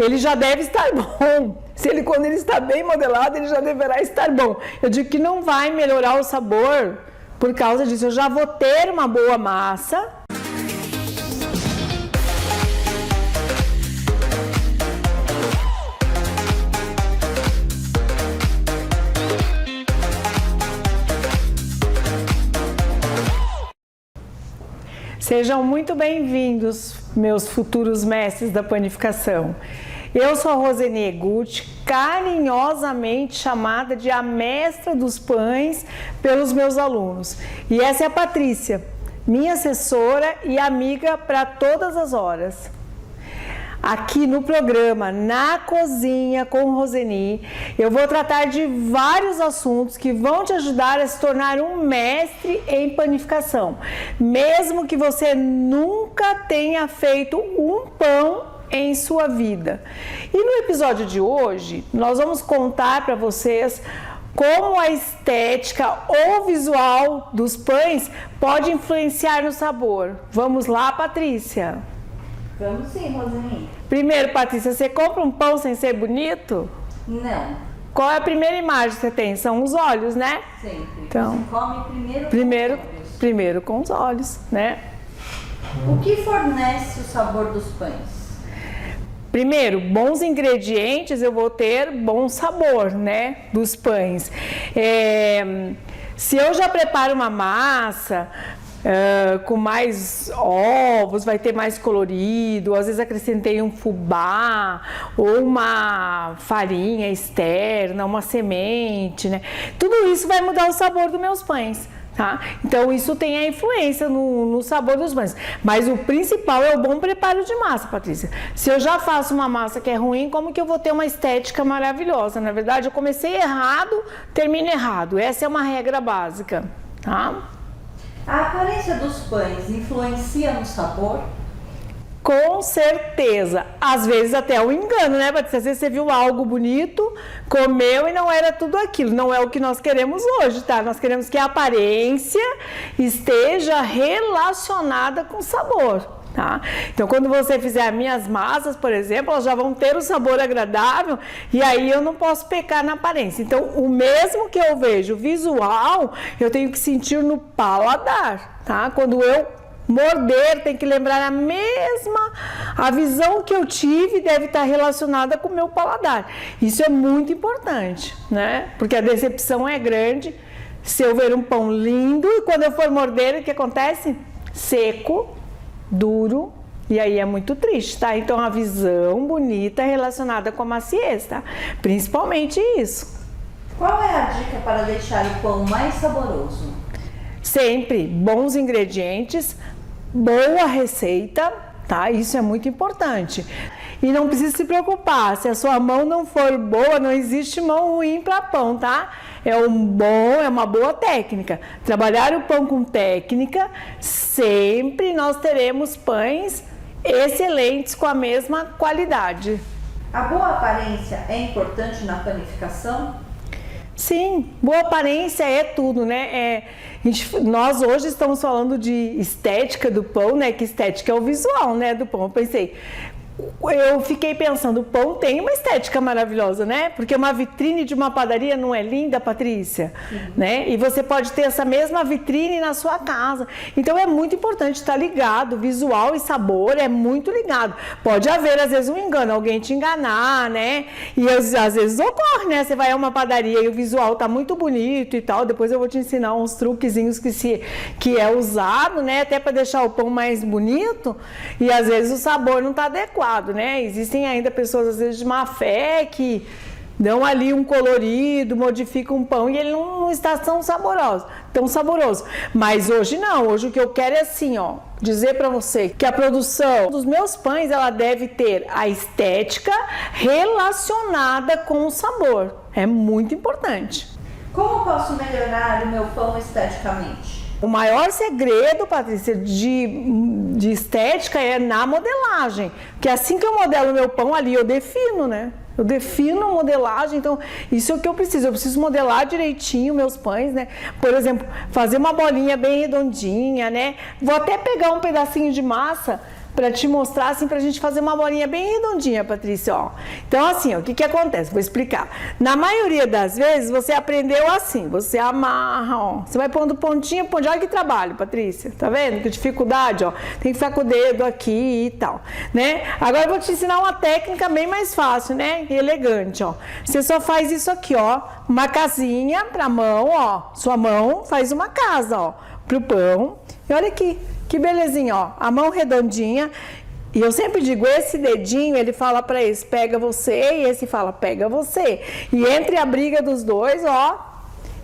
ele já deve estar bom. Quando ele está bem modelado, ele já deverá estar bom. Eu digo que não vai melhorar o sabor por causa disso. Eu já vou ter uma boa massa. Sejam muito bem-vindos, meus futuros mestres da panificação. Eu sou a Roseni Egutti, carinhosamente chamada de a mestra dos pães pelos meus alunos. E essa é a Patrícia, minha assessora e amiga para todas as horas. Aqui no programa Na Cozinha com Roseni, eu vou tratar de vários assuntos que vão te ajudar a se tornar um mestre em panificação, mesmo que você nunca tenha feito um pão em sua vida. E no episódio de hoje, nós vamos contar para vocês como a estética ou visual dos pães pode influenciar no sabor. Vamos lá, Patrícia? Vamos sim, Roseni. Primeiro, Patrícia, você compra um pão sem ser bonito? Não. Qual é a primeira imagem que você tem? São os olhos, né? Sempre. Então, você come primeiro com os olhos, né? O que fornece o sabor dos pães? Primeiro, bons ingredientes, eu vou ter bom sabor, né, dos pães. Se eu já preparo uma massa com mais ovos, vai ter mais colorido, às vezes acrescentei um fubá ou uma farinha externa, uma semente, né? Tudo isso vai mudar o sabor dos meus pães. Tá? Então isso tem a influência no sabor dos pães, mas o principal é o bom preparo de massa, Patrícia. Se eu já faço uma massa que é ruim, como que eu vou ter uma estética maravilhosa? Na verdade, eu comecei errado, termino errado. Essa é uma regra básica, tá? A aparência dos pães influencia no sabor? Com certeza, às vezes até um engano, né, Patrícia? Às vezes você viu algo bonito, comeu e não era tudo aquilo. Não é o que nós queremos hoje, tá? Nós queremos que a aparência esteja relacionada com o sabor, tá? Então, quando você fizer as minhas massas, por exemplo, elas já vão ter um sabor agradável e aí eu não posso pecar na aparência. Então, o mesmo que eu vejo visual, eu tenho que sentir no paladar, tá? Quando eu morder, tem que lembrar a visão que eu tive deve estar relacionada com o meu paladar. Isso é muito importante, né? Porque a decepção é grande se eu ver um pão lindo e quando eu for morder, o que acontece? Seco, duro, e aí é muito triste, tá? Então a visão bonita é relacionada com a maciez, tá? Principalmente isso. Qual é a dica para deixar o pão mais saboroso? Sempre bons ingredientes, boa receita, tá? Isso é muito importante. E não precisa se preocupar, se a sua mão não for boa, não existe mão ruim para pão, tá? É uma boa técnica. Trabalhar o pão com técnica, sempre nós teremos pães excelentes com a mesma qualidade. A boa aparência é importante na panificação? Sim, boa aparência é tudo, né? Nós hoje estamos falando de estética do pão, né? Que estética é o visual, né, do pão. Eu fiquei pensando, o pão tem uma estética maravilhosa, né? Porque uma vitrine de uma padaria não é linda, Patrícia? Né? E você pode ter essa mesma vitrine na sua casa. Então é muito importante estar ligado, visual e sabor é muito ligado. Pode haver, às vezes, um engano, alguém te enganar, né? E às vezes ocorre, né? Você vai a uma padaria e o visual tá muito bonito e tal. Depois eu vou te ensinar uns truquezinhos que é usado, né? Até para deixar o pão mais bonito. E às vezes o sabor não tá adequado. Né? Existem ainda pessoas, às vezes, de má fé que dão ali um colorido, modificam um pão e ele não está tão saboroso. Mas hoje não, hoje o que eu quero é assim, ó, dizer para você que a produção dos meus pães, ela deve ter a estética relacionada com o sabor. É muito importante. Como posso melhorar o meu pão esteticamente? O maior segredo, Patrícia, de estética é na modelagem. Porque assim que eu modelo o meu pão ali, eu defino, né? Eu defino a modelagem, então isso é o que eu preciso. Eu preciso modelar direitinho meus pães, né? Por exemplo, fazer uma bolinha bem redondinha, né? Vou até pegar um pedacinho de massa para te mostrar, assim, pra gente fazer uma bolinha bem redondinha, Patrícia, ó. Então, assim, ó, o que que acontece? Vou explicar. Na maioria das vezes, você aprendeu assim, você amarra, ó. Você vai pondo pontinha, olha que trabalho, Patrícia, tá vendo? Que dificuldade, ó. Tem que ficar com o dedo aqui e tal, né? Agora eu vou te ensinar uma técnica bem mais fácil, né? E elegante, ó. Você só faz isso aqui, ó. Uma casinha pra mão, ó. Sua mão faz uma casa, ó, pro pão. E olha aqui, que belezinha, ó. A mão redondinha. E eu sempre digo, esse dedinho, ele fala pra esse, pega você, e esse fala, pega você. E entre a briga dos dois, ó,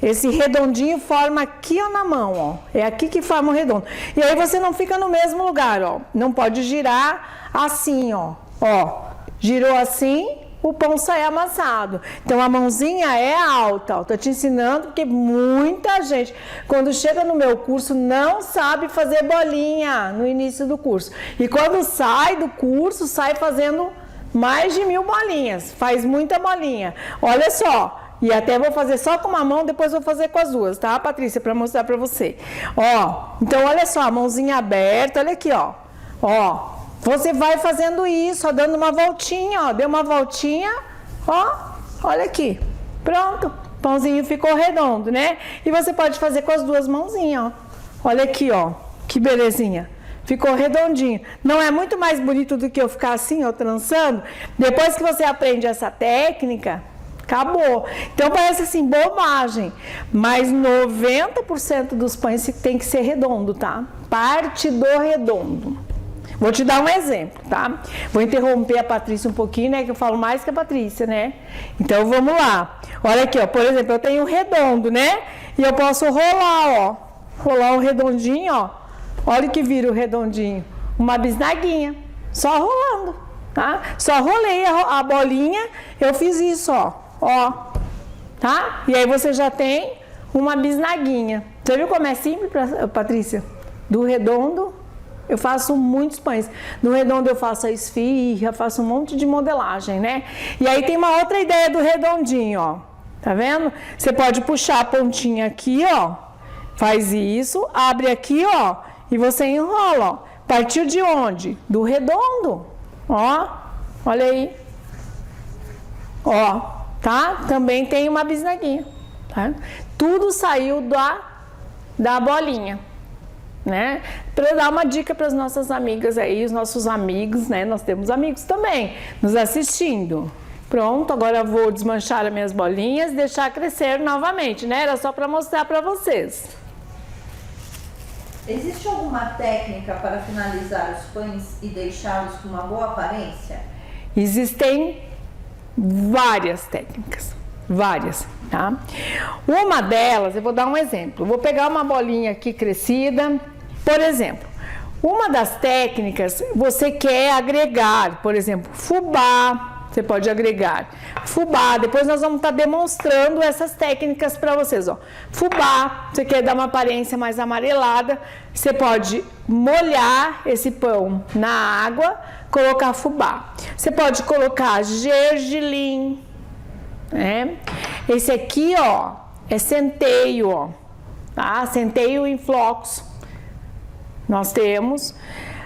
esse redondinho forma aqui, ó, na mão, ó. É aqui que forma o redondo. E aí você não fica no mesmo lugar, ó. Não pode girar assim, ó. Ó, girou assim, o pão sai amassado. Então a mãozinha é alta, ó. Tô te ensinando porque muita gente, quando chega no meu curso, não sabe fazer bolinha no início do curso. E quando sai do curso, sai fazendo mais de 1000 bolinhas. Faz muita bolinha. Olha só. E até vou fazer só com uma mão, depois vou fazer com as duas, tá, Patrícia? Pra mostrar pra você. Ó, então olha só, a mãozinha aberta, olha aqui, ó. Ó, você vai fazendo isso, ó, dando uma voltinha, ó. Deu uma voltinha, ó, olha aqui. Pronto, pãozinho ficou redondo, né? E você pode fazer com as duas mãozinhas, ó. Olha aqui, ó, que belezinha. Ficou redondinho. Não é muito mais bonito do que eu ficar assim, ó, trançando? Depois que você aprende essa técnica, acabou. Então parece assim, bobagem. Mas 90% dos pães tem que ser redondo, tá? Parte do redondo. Vou te dar um exemplo, tá? Vou interromper a Patrícia um pouquinho, né? Que eu falo mais que a Patrícia, né? Então vamos lá. Olha aqui, ó. Por exemplo, eu tenho um redondo, né? E eu posso rolar, ó. Rolar um redondinho, ó. Olha que vira o redondinho. Uma bisnaguinha. Só rolando, tá? Só rolei a bolinha, eu fiz isso, ó. Ó. Tá? E aí você já tem uma bisnaguinha. Você viu como é simples, Patrícia? Do redondo, eu faço muitos pães. No redondo eu faço a esfirra, faço um monte de modelagem, né? E aí tem uma outra ideia do redondinho, ó. Tá vendo? Você pode puxar a pontinha aqui, ó. Faz isso, abre aqui, ó. E você enrola, ó. Partiu de onde? Do redondo. Ó, olha aí. Ó, tá? Também tem uma bisnaguinha, tá? Tudo saiu da bolinha, né? Para dar uma dica para as nossas amigas aí, os nossos amigos, né? Nós temos amigos também nos assistindo. Pronto, agora eu vou desmanchar as minhas bolinhas e deixar crescer novamente, né? Era só para mostrar para vocês. Existe alguma técnica para finalizar os pães e deixá-los com uma boa aparência? Existem várias técnicas, várias, tá? Uma delas, eu vou dar um exemplo. Vou pegar uma bolinha aqui crescida, por exemplo. Uma das técnicas, você quer agregar, por exemplo, fubá. Você pode agregar fubá. Depois nós vamos estar demonstrando essas técnicas para vocês, ó. Fubá, você quer dar uma aparência mais amarelada, você pode molhar esse pão na água, colocar fubá. Você pode colocar gergelim, né? Esse aqui, ó, é centeio, ó, tá? Centeio em flocos. Nós temos.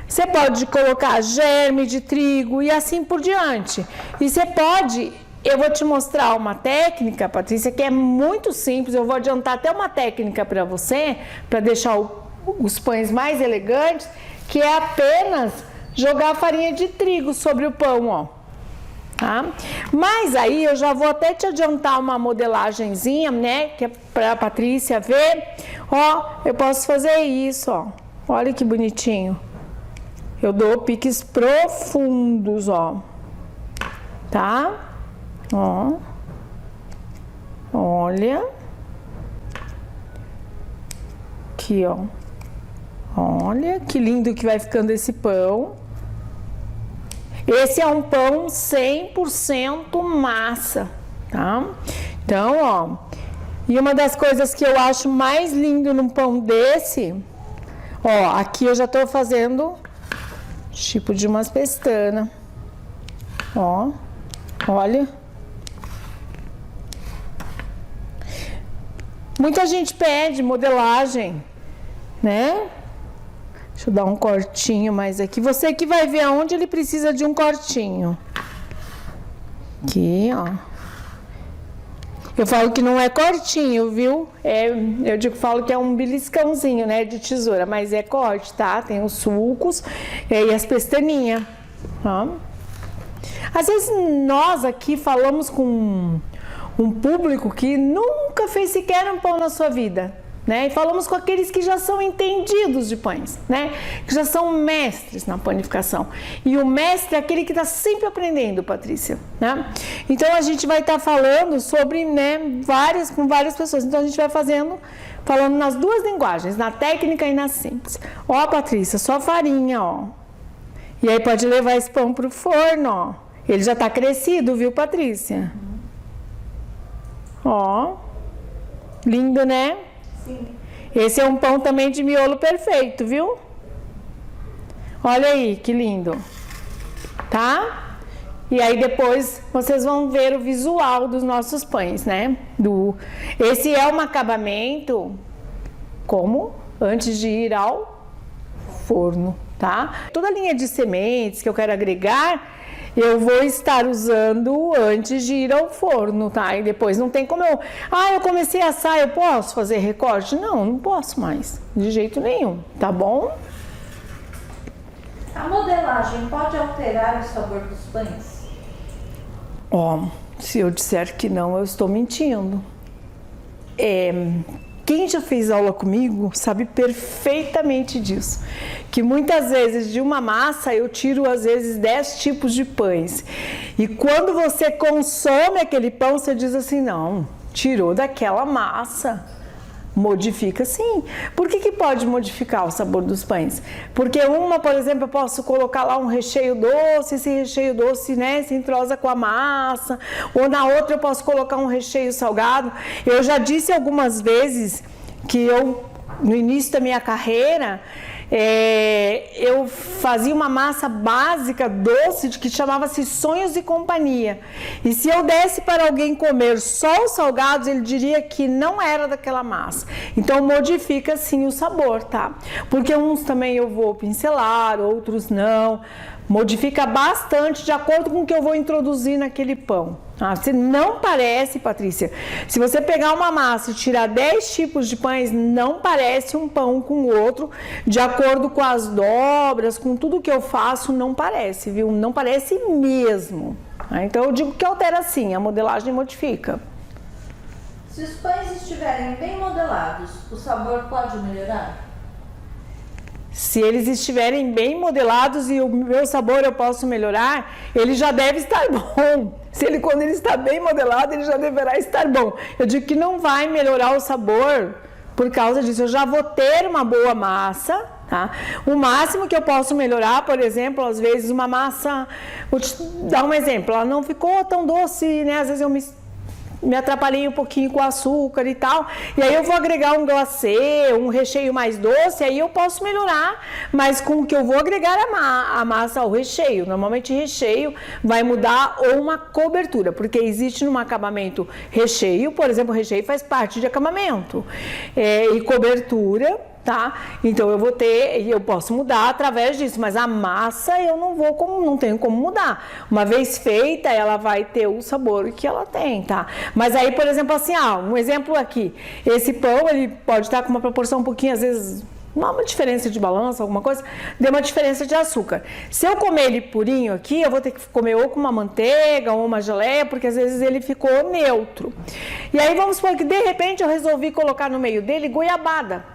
Você pode colocar germe de trigo e assim por diante. E você pode, eu vou te mostrar uma técnica, Patrícia, que é muito simples. Eu vou adiantar até uma técnica para você, para deixar os pães mais elegantes, que é apenas jogar farinha de trigo sobre o pão, ó. Tá? Mas aí eu já vou até te adiantar uma modelagenzinha, né, que é para a Patrícia ver. Ó, eu posso fazer isso, ó. Olha que bonitinho. Eu dou piques profundos, ó. Tá? Ó. Olha. Aqui, ó. Olha que lindo que vai ficando esse pão. Esse é um pão 100% massa, tá? Então, ó. E uma das coisas que eu acho mais lindo num pão desse, ó, aqui eu já tô fazendo tipo de umas pestanas. Ó, olha. Muita gente pede modelagem, né? Deixa eu dar um cortinho mais aqui. Você que vai ver aonde ele precisa de um cortinho. Aqui, ó. Eu falo que não é cortinho, viu? Falo que é um beliscãozinho, né, de tesoura, mas é corte, tá? Tem os sulcos e as pestaninhas, ó. Às vezes nós aqui falamos com um público que nunca fez sequer um pão na sua vida, né? E falamos com aqueles que já são entendidos de pães, né? Que já são mestres na panificação. E o mestre é aquele que está sempre aprendendo, Patrícia, né? Então a gente vai estar falando sobre, né, com várias pessoas. Então a gente vai falando nas duas linguagens, na técnica e na simples. Ó, Patrícia, só farinha, ó. E aí pode levar esse pão pro forno, ó. Ele já está crescido, viu, Patrícia? Ó. Lindo, né? Sim. Esse é um pão também de miolo perfeito, viu? Olha aí, que lindo. Tá? E aí depois vocês vão ver o visual dos nossos pães, né? Esse é um acabamento como antes de ir ao forno, tá? Toda a linha de sementes que eu quero agregar, eu vou estar usando antes de ir ao forno, tá? E depois não tem como eu comecei a assar, eu posso fazer recorte? Não posso mais, de jeito nenhum, tá bom? A modelagem pode alterar o sabor dos pães? Ó, se eu disser que não, eu estou mentindo. Quem já fez aula comigo sabe perfeitamente disso. Que muitas vezes de uma massa eu tiro às vezes 10 tipos de pães. E quando você consome aquele pão, você diz assim, não, tirou daquela massa. Modifica sim. Por que pode modificar o sabor dos pães? Porque por exemplo, eu posso colocar lá um recheio doce, esse recheio doce, né, se entrosa com a massa, ou na outra eu posso colocar um recheio salgado. Eu já disse algumas vezes que no início da minha carreira, eu fazia uma massa básica doce que chamava-se Sonhos e Companhia. E se eu desse para alguém comer só os salgados, ele diria que não era daquela massa. Então modifica sim o sabor, tá? Porque uns também eu vou pincelar, outros não. Modifica bastante de acordo com o que eu vou introduzir naquele pão. Se não parece, Patrícia, se você pegar uma massa e tirar 10 tipos de pães, não parece um pão com o outro, de acordo com as dobras, com tudo que eu faço, não parece, viu? Não parece mesmo. Então eu digo que altera sim, a modelagem modifica. Se os pães estiverem bem modelados, o sabor pode melhorar? Se eles estiverem bem modelados e o meu sabor eu posso melhorar, ele já deve estar bom. Quando ele está bem modelado, ele já deverá estar bom. Eu digo que não vai melhorar o sabor por causa disso. Eu já vou ter uma boa massa, tá? O máximo que eu posso melhorar, por exemplo, às vezes uma massa... Vou te dar um exemplo. Ela não ficou tão doce, né? Às vezes eu me atrapalhei um pouquinho com açúcar e tal, e aí eu vou agregar um glacê, um recheio mais doce, aí eu posso melhorar, mas com o que eu vou agregar a massa ao recheio. Normalmente recheio vai mudar ou uma cobertura, porque existe no acabamento recheio, por exemplo, recheio faz parte de acabamento, e cobertura, tá? Então eu posso mudar através disso, mas a massa eu não tenho como mudar. Uma vez feita, ela vai ter o sabor que ela tem, tá? Mas aí, por exemplo, assim, um exemplo aqui, esse pão, ele pode estar com uma proporção um pouquinho, às vezes, uma diferença de balança, alguma coisa, deu uma diferença de açúcar. Se eu comer ele purinho aqui, eu vou ter que comer ou com uma manteiga ou uma geleia, porque às vezes ele ficou neutro. E aí vamos supor que de repente eu resolvi colocar no meio dele goiabada.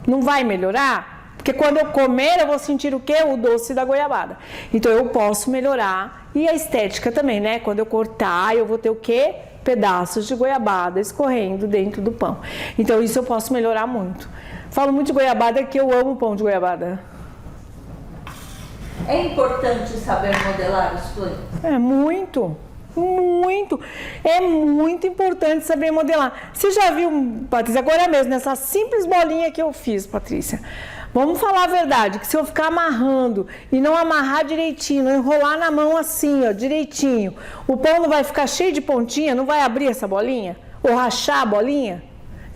Não vai melhorar? Porque quando eu comer, eu vou sentir o quê? O doce da goiabada. Então, eu posso melhorar. E a estética também, né? Quando eu cortar, eu vou ter o quê? Pedaços de goiabada escorrendo dentro do pão. Então, isso eu posso melhorar muito. Falo muito de goiabada, que eu amo pão de goiabada. É importante saber modelar os pães? É muito. É muito importante saber modelar. Você já viu, Patrícia, agora mesmo, nessa simples bolinha que eu fiz, Patrícia, vamos falar a verdade, que se eu ficar amarrando e não amarrar direitinho, não enrolar na mão assim, ó, direitinho, o pão não vai ficar cheio de pontinha, não vai abrir essa bolinha? Ou rachar a bolinha?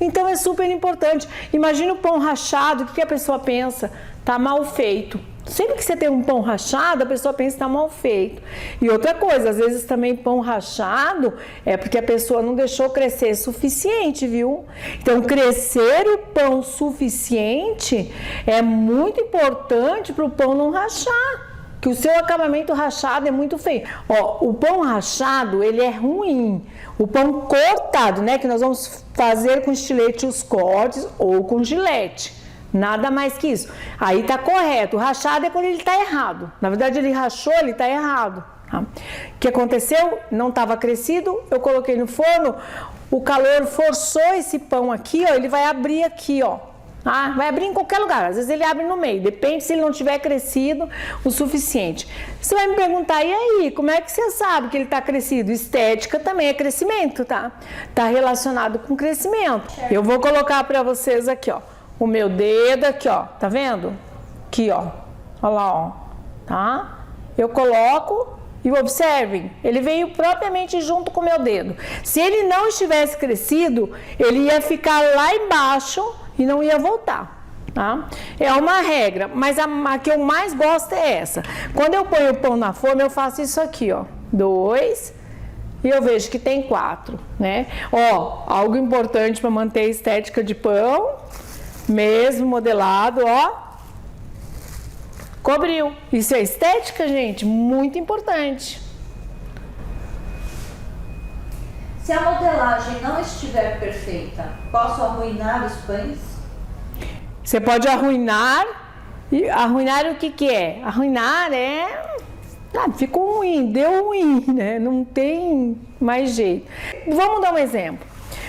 Então é super importante. Imagina o pão rachado, o que a pessoa pensa? tá mal feito. Sempre que você tem um pão rachado, a pessoa pensa que está mal feito. E outra coisa, às vezes também pão rachado é porque a pessoa não deixou crescer suficiente, viu? Então, crescer o pão suficiente é muito importante para o pão não rachar. Que o seu acabamento rachado é muito feio. Ó, o pão rachado, ele é ruim. O pão cortado, né, que nós vamos fazer com estilete os cortes ou com gilete. Nada mais que isso. Aí tá correto. O rachado é quando ele tá errado. Na verdade, ele rachou, ele tá errado. Tá? O que aconteceu? Não estava crescido, eu coloquei no forno, o calor forçou esse pão aqui, ó, ele vai abrir aqui, ó. Ah, vai abrir em qualquer lugar, às vezes ele abre no meio, depende se ele não tiver crescido o suficiente. Você vai me perguntar, e aí, como é que você sabe que ele está crescido? Estética também é crescimento, tá? Está relacionado com crescimento. Eu vou colocar para vocês aqui, ó, o meu dedo aqui, ó, tá vendo? Aqui, ó, olha lá, ó, tá? Eu coloco e observem, ele veio propriamente junto com o meu dedo. Se ele não estivesse crescido, ele ia ficar lá embaixo e não ia voltar, tá? É uma regra, mas a que eu mais gosto é essa. Quando eu ponho o pão na forma, eu faço isso aqui, ó, 2, e eu vejo que tem 4, né? Ó, algo importante para manter a estética de pão, mesmo modelado, ó, cobriu. Isso é estética, gente, muito importante. Se a modelagem não estiver perfeita, posso arruinar os pães? Você pode arruinar. E arruinar o que que é? Arruinar é... Ah, ficou ruim, deu ruim, né? Não tem mais jeito. Vamos dar um exemplo.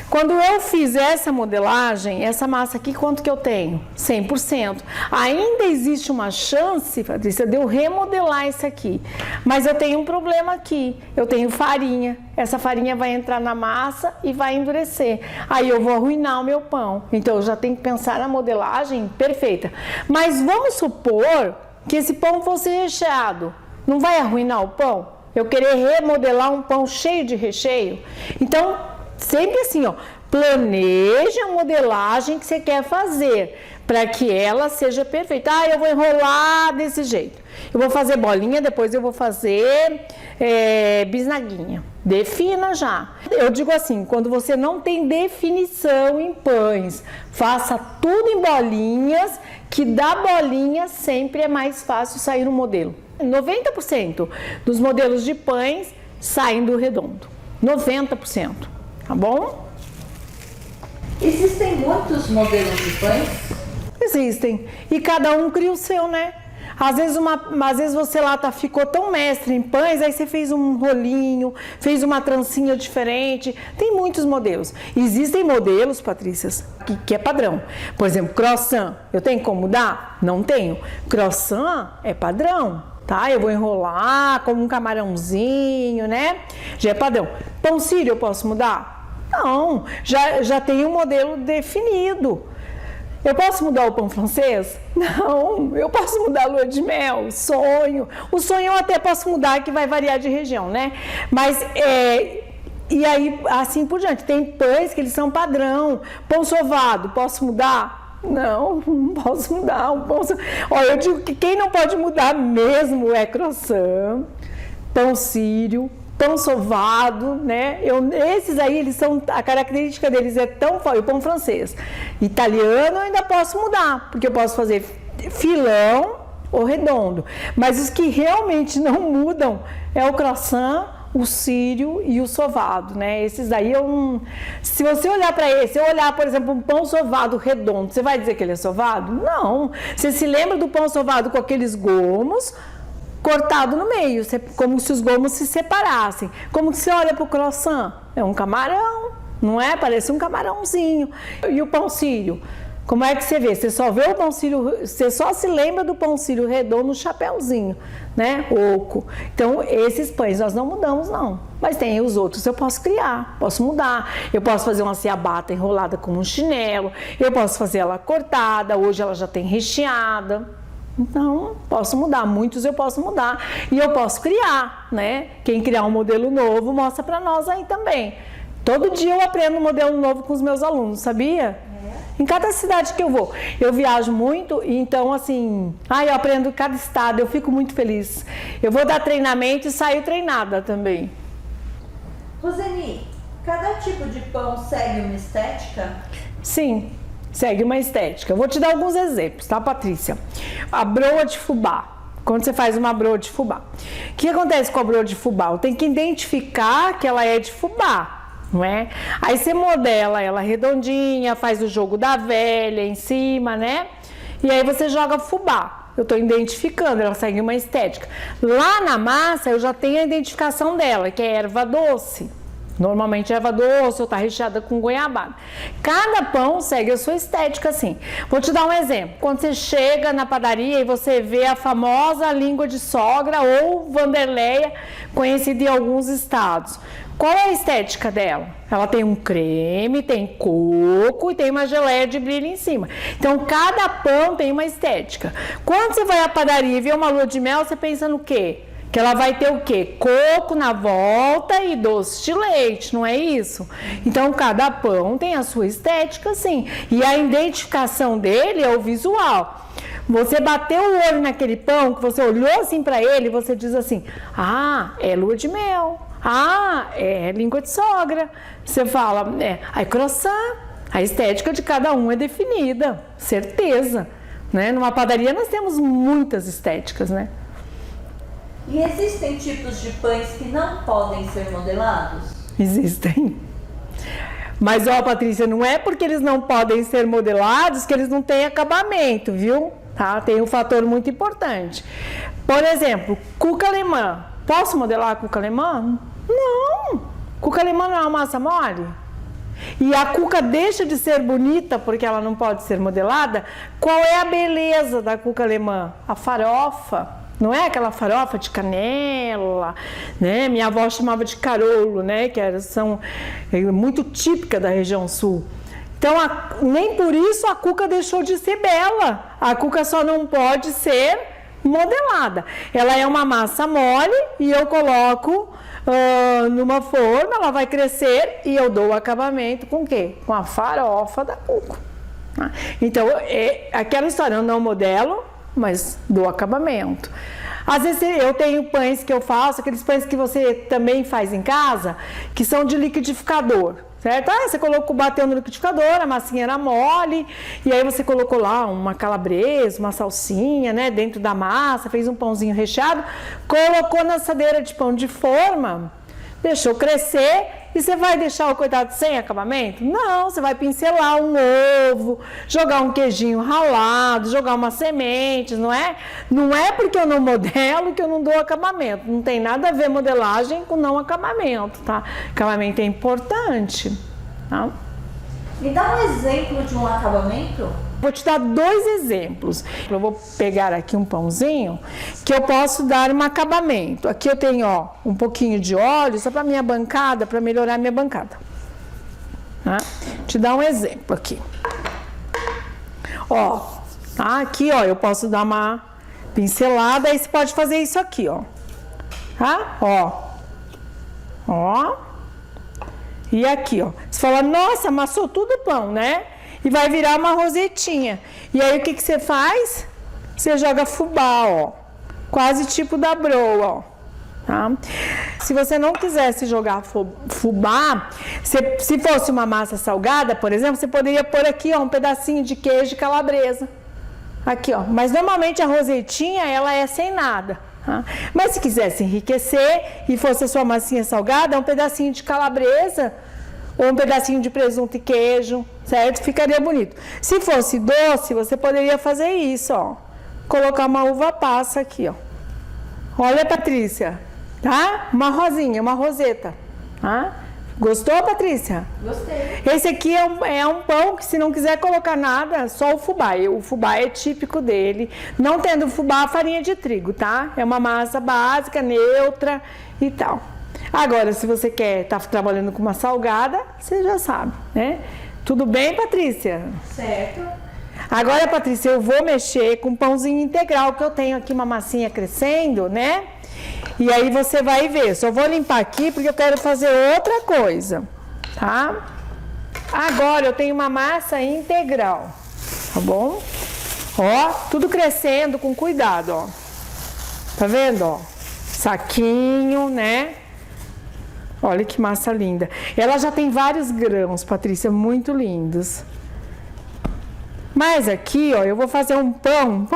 Quando eu fiz essa modelagem, essa massa aqui, quanto que eu tenho? 100%. Ainda existe uma chance, Patrícia, de eu remodelar isso aqui. Mas eu tenho um problema aqui. Eu tenho farinha. Essa farinha vai entrar na massa e vai endurecer. Aí eu vou arruinar o meu pão. Então eu já tenho que pensar na modelagem perfeita. Mas vamos supor que esse pão fosse recheado. Não vai arruinar o pão? Eu querer remodelar um pão cheio de recheio? Então, sempre assim, ó, planeje a modelagem que você quer fazer para que ela seja perfeita. Ah, eu vou enrolar desse jeito. Eu vou fazer bolinha, depois eu vou fazer bisnaguinha. Defina já. Eu digo assim, quando você não tem definição em pães, faça tudo em bolinhas, que da bolinha sempre é mais fácil sair um modelo. 90% dos modelos de pães saem do redondo. 90%. Tá bom? Existem muitos modelos de pães? Existem. E cada um cria o seu, né? Às vezes você lá ficou tão mestre em pães, aí você fez um rolinho, fez uma trancinha diferente. Tem muitos modelos. Existem modelos, Patrícia, que é padrão. Por exemplo, croissant. Eu tenho como mudar? Não tenho. Croissant é padrão. Tá? Eu vou enrolar como um camarãozinho, né? Já é padrão. Pão sírio eu posso mudar? Não, já tem um modelo definido. Eu posso mudar o pão francês? Não, eu posso mudar a lua de mel, sonho. O sonho eu até posso mudar, que vai variar de região, né? Mas, e aí, assim por diante. Tem pães que eles são padrão. Pão sovado, posso mudar? Não, não posso mudar. Olha, eu digo que quem não pode mudar mesmo é croissant, pão sírio, pão sovado, né? Esses aí, eles são, a característica deles é tão forte. O pão francês, italiano eu ainda posso mudar, porque eu posso fazer filão ou redondo. Mas os que realmente não mudam é o croissant, o sírio e o sovado, né? Esses daí se você olhar para esse, se eu olhar, por exemplo, um pão sovado redondo, você vai dizer que ele é sovado? Não. Você se lembra do pão sovado com aqueles gomos cortado no meio, como se os gomos se separassem. Como que você olha para o croissant? É um camarão, não é? Parece um camarãozinho. E o pão sírio? Como é que você vê? Você só vê o pão sírio, você só se lembra do pão sírio redondo no chapéuzinho, né? Oco. Então, esses pães nós não mudamos, não. Mas tem os outros, eu posso criar, posso mudar. Eu posso fazer uma ciabatta enrolada como um chinelo, eu posso fazer ela cortada, hoje ela já tem recheada. Então, posso mudar. Muitos eu posso mudar. E eu posso criar, né? Quem criar um modelo novo, mostra para nós aí também. Todo dia eu aprendo um modelo novo com os meus alunos, sabia? Em cada cidade que eu vou. Eu viajo muito, então assim, eu aprendo cada estado, eu fico muito feliz. Eu vou dar treinamento e saio treinada também. Roseni, cada tipo de pão segue uma estética? Sim, segue uma estética. Eu vou te dar alguns exemplos, tá, Patrícia? A broa de fubá. Quando você faz uma broa de fubá. O que acontece com a broa de fubá? Eu tenho que identificar que ela é de fubá, não é? Aí você modela ela redondinha, faz o jogo da velha em cima, né? E aí você joga fubá. Eu estou identificando, ela segue uma estética. Lá na massa eu já tenho a identificação dela, que é erva doce. Normalmente erva doce ou está recheada com goiabada. Cada pão segue a sua estética assim. Vou te dar um exemplo. Quando você chega na padaria e você vê a famosa língua de sogra ou Vanderleia, conhecida em alguns estados. Qual é a estética dela? Ela tem um creme, tem coco e tem uma geleia de brilho em cima. Então, cada pão tem uma estética. Quando você vai à padaria e vê uma lua de mel, você pensa no quê? Que ela vai ter o quê? Coco na volta e doce de leite, não é isso? Então, cada pão tem a sua estética, sim. E a identificação dele é o visual. Você bateu o olho naquele pão, que você olhou assim para ele, você diz assim, é lua de mel. É língua de sogra. Você fala, aí croissant. A estética de cada um é definida, certeza. Né? Numa padaria nós temos muitas estéticas, né? E existem tipos de pães que não podem ser modelados? Existem. Mas, Patrícia, não é porque eles não podem ser modelados que eles não têm acabamento, viu? Tá? Tem um fator muito importante. Por exemplo, cuca alemã. Posso modelar a cuca alemã? Não. Cuca alemã não é uma massa mole? E a cuca deixa de ser bonita porque ela não pode ser modelada? Qual é a beleza da cuca alemã? A farofa. Não é aquela farofa de canela, né? Minha avó chamava de carolo, né? São muito típica da região sul. Então, nem por isso a cuca deixou de ser bela. A cuca só não pode ser modelada. Ela é uma massa mole e eu coloco numa forma, ela vai crescer e eu dou o acabamento com o quê? Com a farofa da cuca. Então, aquela história, eu não modelo, mas do acabamento. Às vezes eu tenho pães que eu faço, aqueles pães que você também faz em casa, que são de liquidificador, certo? Você bateu no liquidificador, a massinha era mole, e aí você colocou lá uma calabresa, uma salsinha, né, dentro da massa, fez um pãozinho recheado, colocou na assadeira de pão de forma, deixou crescer, e você vai deixar o coitado sem acabamento? Não, você vai pincelar um ovo, jogar um queijinho ralado, jogar umas sementes, não é? Não é porque eu não modelo que eu não dou acabamento. Não tem nada a ver modelagem com não acabamento, tá? Acabamento é importante, tá? Me dá um exemplo de um acabamento? Vou te dar 2 exemplos. Eu vou pegar aqui um pãozinho que eu posso dar um acabamento. Aqui eu tenho, um pouquinho de óleo só para minha bancada, para melhorar a minha bancada. Tá? Te dar um exemplo aqui. Aqui, eu posso dar uma pincelada, aí você pode fazer isso aqui, Tá? E aqui, Você fala, nossa, amassou tudo o pão, né? E vai virar uma rosetinha. E aí, o que você faz? Você joga fubá, quase tipo da broa, tá? Se você não quisesse jogar fubá, se fosse uma massa salgada, por exemplo, você poderia pôr aqui, um pedacinho de queijo de calabresa. Aqui, Mas normalmente a rosetinha, ela é sem nada. Tá? Mas se quisesse enriquecer e fosse a sua massinha salgada, um pedacinho de calabresa ou um pedacinho de presunto e queijo, certo? Ficaria bonito. Se fosse doce, você poderia fazer isso, Colocar uma uva passa aqui, Olha, Patrícia, tá? Uma rosinha, uma roseta, tá? Gostou, Patrícia? Gostei. Esse aqui é um pão que, se não quiser colocar nada, só o fubá. O fubá é típico dele. Não tendo fubá, farinha de trigo, tá? É uma massa básica, neutra e tal. Agora, se você quer estar trabalhando com uma salgada, você já sabe, né? Tudo bem, Patrícia? Certo. Agora, Patrícia, eu vou mexer com um pãozinho integral, que eu tenho aqui uma massinha crescendo, né? E aí você vai ver. Só vou limpar aqui porque eu quero fazer outra coisa, tá? Agora eu tenho uma massa integral, tá bom? Ó, tudo crescendo com cuidado, ó. Tá vendo, ó? Saquinho, né? Olha que massa linda. Ela já tem vários grãos, Patrícia, muito lindos. Mas aqui, ó, eu vou fazer um pão.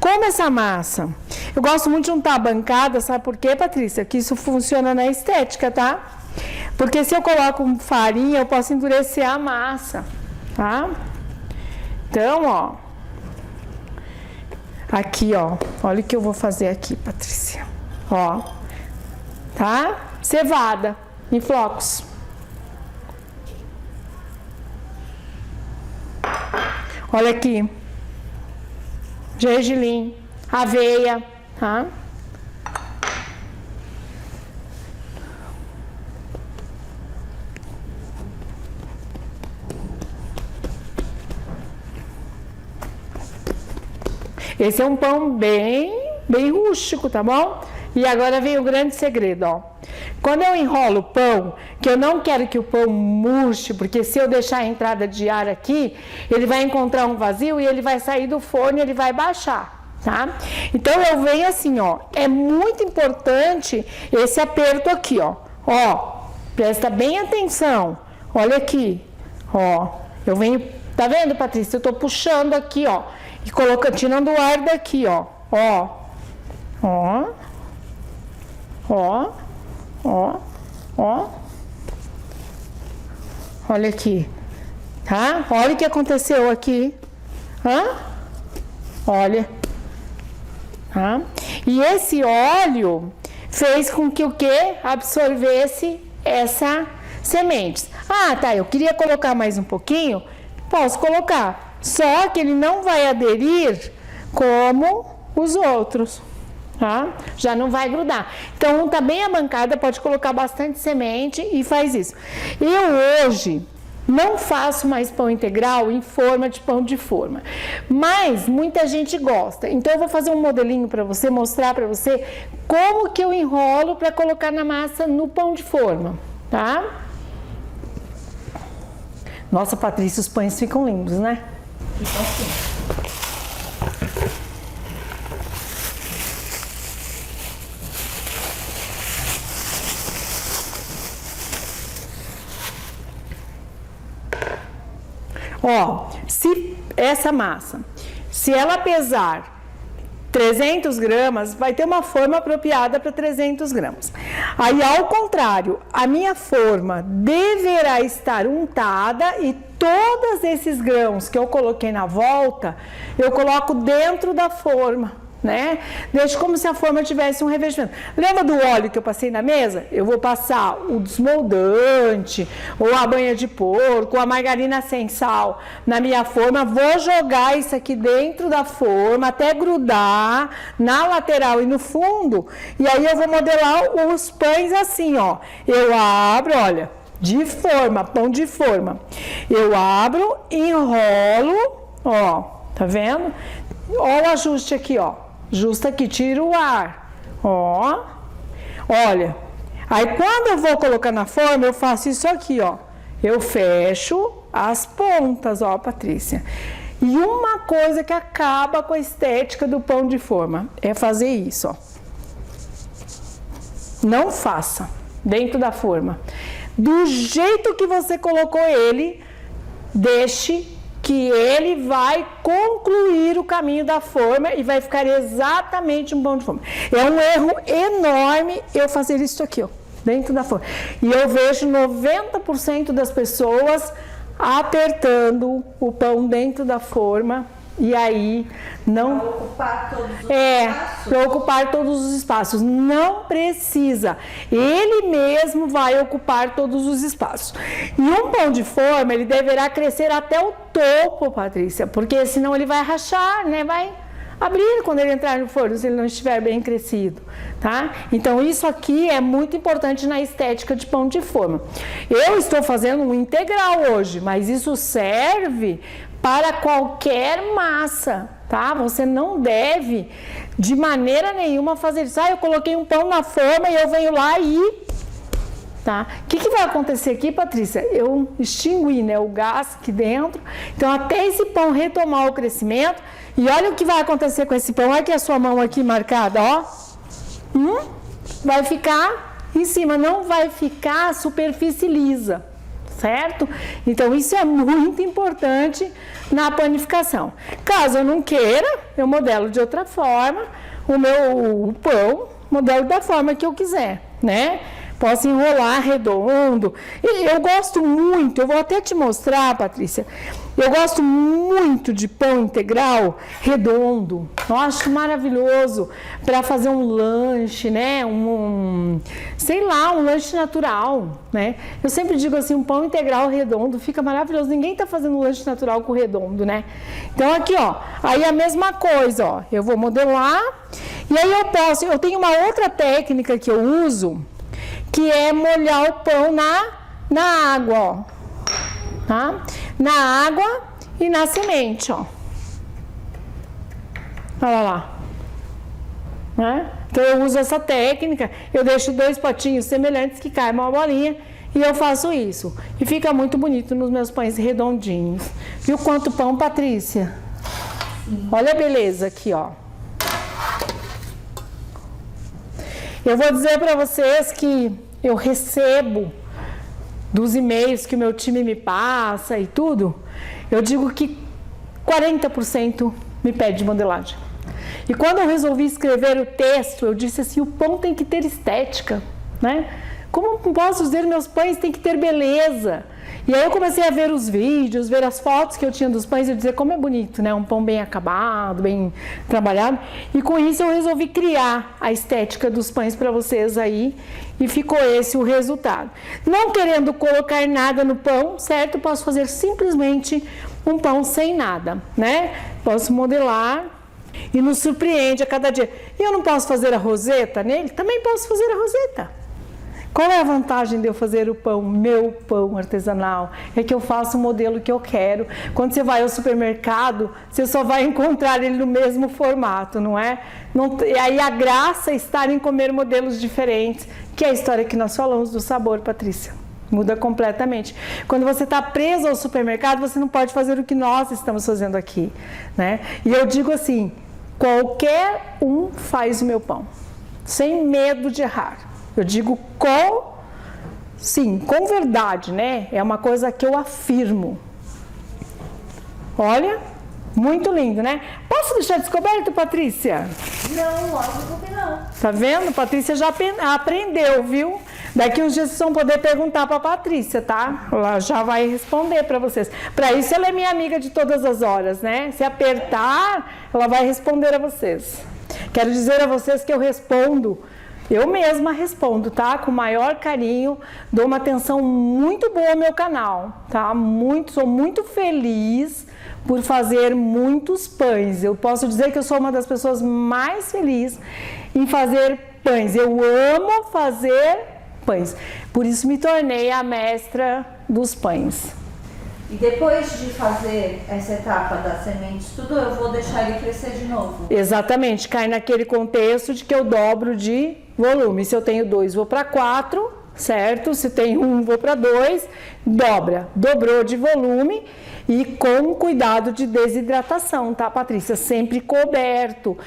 Como essa massa? Eu gosto muito de untar a bancada, sabe por quê, Patrícia? Que isso funciona na estética, tá? Porque se eu coloco farinha, eu posso endurecer a massa, tá? Então, ó. Aqui, ó. Olha o que eu vou fazer aqui, Patrícia. Ó. Tá? Cevada em flocos. Olha aqui. Gergelim, aveia, tá? Esse é um pão bem rústico, tá bom? E agora vem o grande segredo, ó. Quando eu enrolo o pão, que eu não quero que o pão murche, porque se eu deixar a entrada de ar aqui, ele vai encontrar um vazio e ele vai sair do forno e ele vai baixar, tá? Então eu venho assim, ó. É muito importante esse aperto aqui, ó. Ó, presta bem atenção. Olha aqui, ó. Eu venho, tá vendo, Patrícia? Eu tô puxando aqui, ó. E colocando, tirando o ar daqui, ó. Ó. Ó. Ó. Ó. Ó. Olha aqui. Tá? Olha o que aconteceu aqui. Hã? Olha. Tá? E esse óleo fez com que o quê? Absorvesse essa sementes. Ah, tá. Eu queria colocar mais um pouquinho. Posso colocar. Só que ele não vai aderir como os outros, tá? Já não vai grudar. Então, unta bem a bancada, pode colocar bastante semente e faz isso. Eu hoje não faço mais pão integral em forma de pão de forma, mas muita gente gosta. Então, eu vou fazer um modelinho para você, mostrar para você como que eu enrolo para colocar na massa no pão de forma, tá? Nossa, Patrícia, os pães ficam lindos, né? Então, sim. Ó, se essa massa, se ela pesar 300 gramas, vai ter uma forma apropriada para 300 gramas. Aí, ao contrário, a minha forma deverá estar untada e todos esses grãos que eu coloquei na volta, eu coloco dentro da forma, né? Deixo como se a forma tivesse um revestimento. Lembra do óleo que eu passei na mesa? Eu vou passar o desmoldante, ou a banha de porco, ou a margarina sem sal na minha forma. Vou jogar isso aqui dentro da forma até grudar na lateral e no fundo. E aí eu vou modelar os pães assim, ó. Eu abro, olha, de forma, pão de forma. Eu abro, enrolo, ó, tá vendo? Ó o ajuste aqui, ó. Justo aqui, tiro o ar. Ó. Olha. Aí quando eu vou colocar na forma, eu faço isso aqui, ó. Eu fecho as pontas, ó, Patrícia. E uma coisa que acaba com a estética do pão de forma é fazer isso, ó. Não faça dentro da forma. Do jeito que você colocou ele, deixe que ele vai concluir o caminho da forma e vai ficar exatamente um pão de forma. É um erro enorme eu fazer isso aqui, ó, dentro da forma. E eu vejo 90% das pessoas apertando o pão dentro da forma e aí não... Para ocupar todos os espaços? Para ocupar todos os espaços. Não precisa. Ele mesmo vai ocupar todos os espaços. E um pão de forma, ele deverá crescer até o topo, Patrícia, porque senão ele vai rachar, né? Vai abrir quando ele entrar no forno, se ele não estiver bem crescido, tá? Então, isso aqui é muito importante na estética de pão de forma. Eu estou fazendo um integral hoje, mas isso serve para qualquer massa, tá? Você não deve, de maneira nenhuma, fazer isso. Ah, eu coloquei um pão na forma e eu venho lá e tá? O que vai acontecer aqui, Patrícia? Eu extingui, né, o gás aqui dentro. Então, até esse pão retomar o crescimento. E olha o que vai acontecer com esse pão. Olha aqui a sua mão aqui marcada, ó. Vai ficar em cima, não vai ficar a superfície lisa, certo? Então, isso é muito importante na panificação. Caso eu não queira, eu modelo de outra forma o meu pão, modelo da forma que eu quiser, né? Posso enrolar redondo. E eu gosto muito, eu vou até te mostrar, Patrícia, eu gosto muito de pão integral redondo. Eu acho maravilhoso para fazer um lanche, né? Sei lá, um lanche natural, né? Eu sempre digo assim, um pão integral redondo fica maravilhoso. Ninguém tá fazendo um lanche natural com redondo, né? Então aqui, ó, aí a mesma coisa, ó. Eu vou modelar e aí eu tenho uma outra técnica que eu uso, que é molhar o pão na água, ó, tá? Na água e na semente, ó. Olha lá. Né? Então eu uso essa técnica, eu deixo 2 potinhos semelhantes que caem uma bolinha e eu faço isso. E fica muito bonito nos meus pães redondinhos. Viu quanto pão, Patrícia? Sim. Olha a beleza aqui, ó. Eu vou dizer para vocês que eu recebo dos e-mails que o meu time me passa e tudo, eu digo que 40% me pede modelagem. E quando eu resolvi escrever o texto, eu disse assim, o pão tem que ter estética, né? Como posso dizer, meus pães têm que ter beleza. E aí eu comecei a ver os vídeos, ver as fotos que eu tinha dos pães e dizer como é bonito, né? Um pão bem acabado, bem trabalhado. E com isso eu resolvi criar a estética dos pães para vocês aí. E ficou esse o resultado. Não querendo colocar nada no pão, certo? Posso fazer simplesmente um pão sem nada, né? Posso modelar e nos surpreende a cada dia. E eu não posso fazer a roseta nele? Também posso fazer a roseta. Qual é a vantagem de eu fazer o pão, meu pão artesanal? É que eu faço o modelo que eu quero. Quando você vai ao supermercado, você só vai encontrar ele no mesmo formato, não é? E aí a graça está em comer modelos diferentes, que é a história que nós falamos do sabor, Patrícia. Muda completamente. Quando você está preso ao supermercado, você não pode fazer o que nós estamos fazendo aqui, né? E eu digo assim, qualquer um faz o meu pão, sem medo de errar. Eu digo com verdade, né? É uma coisa que eu afirmo. Olha, muito lindo, né? Posso deixar descoberto, Patrícia? Não, lógico que não. Tá vendo? Patrícia já aprendeu, viu? Daqui uns dias vocês vão poder perguntar para a Patrícia, tá? Ela já vai responder para vocês. Para isso ela é minha amiga de todas as horas, né? Se apertar, ela vai responder a vocês. Quero dizer a vocês que eu respondo. Eu mesma respondo, tá? Com o maior carinho, dou uma atenção muito boa ao meu canal, tá? Sou muito feliz por fazer muitos pães. Eu posso dizer que eu sou uma das pessoas mais felizes em fazer pães. Eu amo fazer pães. Por isso me tornei a mestra dos pães. E depois de fazer essa etapa das sementes, tudo, eu vou deixar ele crescer de novo? Exatamente, cai naquele contexto de que eu dobro de volume. Se eu tenho 2, vou para 4, certo? Se tenho 1, vou para 2, dobra. Dobrou de volume e com cuidado de desidratação, tá, Patrícia? Sempre coberto.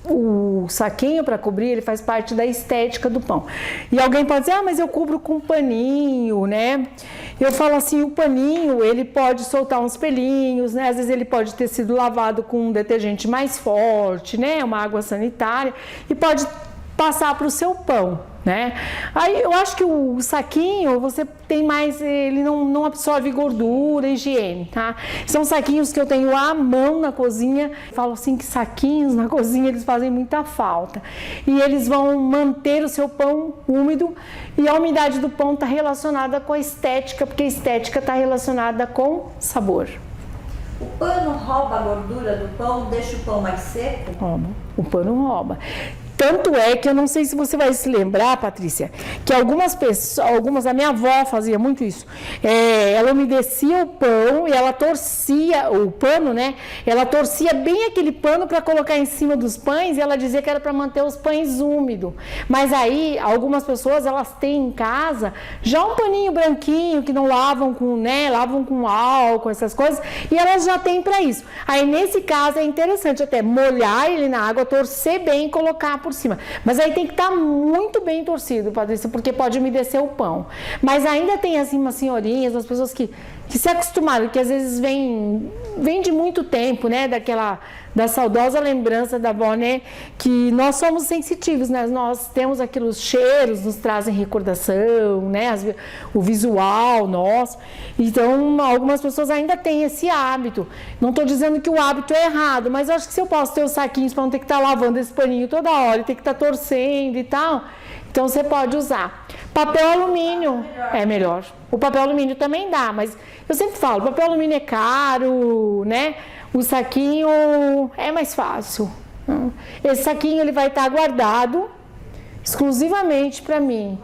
O saquinho para cobrir, ele faz parte da estética do pão. E alguém pode dizer, mas eu cubro com paninho, né? Eu falo assim, o paninho, ele pode soltar uns pelinhos, né? Às vezes ele pode ter sido lavado com um detergente mais forte, né? Uma água sanitária, e pode passar para o seu pão, né? Aí eu acho que o saquinho, você tem mais, ele não absorve gordura, higiene, tá? São saquinhos que eu tenho à mão na cozinha. Falo assim que saquinhos na cozinha, eles fazem muita falta. E eles vão manter o seu pão úmido, e a umidade do pão está relacionada com a estética, porque a estética está relacionada com sabor. O pano rouba a gordura do pão, deixa o pão mais seco? Rouba. O pano rouba. Tanto é que eu não sei se você vai se lembrar, Patrícia, que algumas pessoas, a minha avó fazia muito isso. Ela umedecia o pão e ela torcia o pano, né? Ela torcia bem aquele pano para colocar em cima dos pães e ela dizia que era para manter os pães úmidos. Mas aí, algumas pessoas, elas têm em casa já um paninho branquinho que não lavam com, né? Lavam com álcool, essas coisas, e elas já têm para isso. Aí, nesse caso, é interessante até molhar ele na água, torcer bem e colocar por cima. Mas aí tem que estar muito bem torcido, Patrícia, porque pode umedecer o pão. Mas ainda tem assim umas senhorinhas, umas pessoas que se acostumaram, que às vezes vem de muito tempo, né, da saudosa lembrança da avó, né, que nós somos sensitivos, né, nós temos aqueles cheiros, nos trazem recordação, né, o visual nosso. Então, algumas pessoas ainda têm esse hábito. Não estou dizendo que o hábito é errado, mas eu acho que se eu posso ter os saquinhos para não ter que estar lavando esse paninho toda hora, ter que estar torcendo e tal, então você pode usar. Papel alumínio é melhor. O papel alumínio também dá, mas eu sempre falo, papel alumínio é caro, né? O saquinho é mais fácil. Esse saquinho ele vai estar guardado exclusivamente para mim.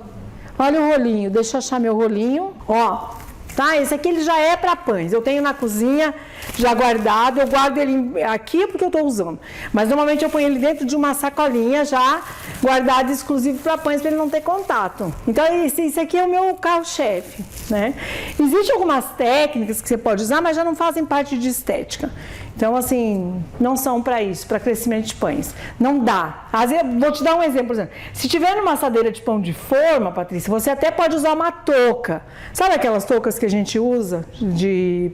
Olha o rolinho, deixa eu achar meu rolinho. Ó, tá? Esse aqui ele já é para pães. Eu tenho na cozinha já guardado. Eu guardo ele aqui porque eu estou usando. Mas normalmente eu ponho ele dentro de uma sacolinha já guardado exclusivo para pães para ele não ter contato. Então esse aqui é o meu carro-chefe, né? Existem algumas técnicas que você pode usar, mas já não fazem parte de estética. Então, assim, não são para isso, para crescimento de pães. Não dá. Vou te dar um exemplo, por exemplo. Se tiver numa assadeira de pão de forma, Patrícia, você até pode usar uma touca. Sabe aquelas toucas que a gente usa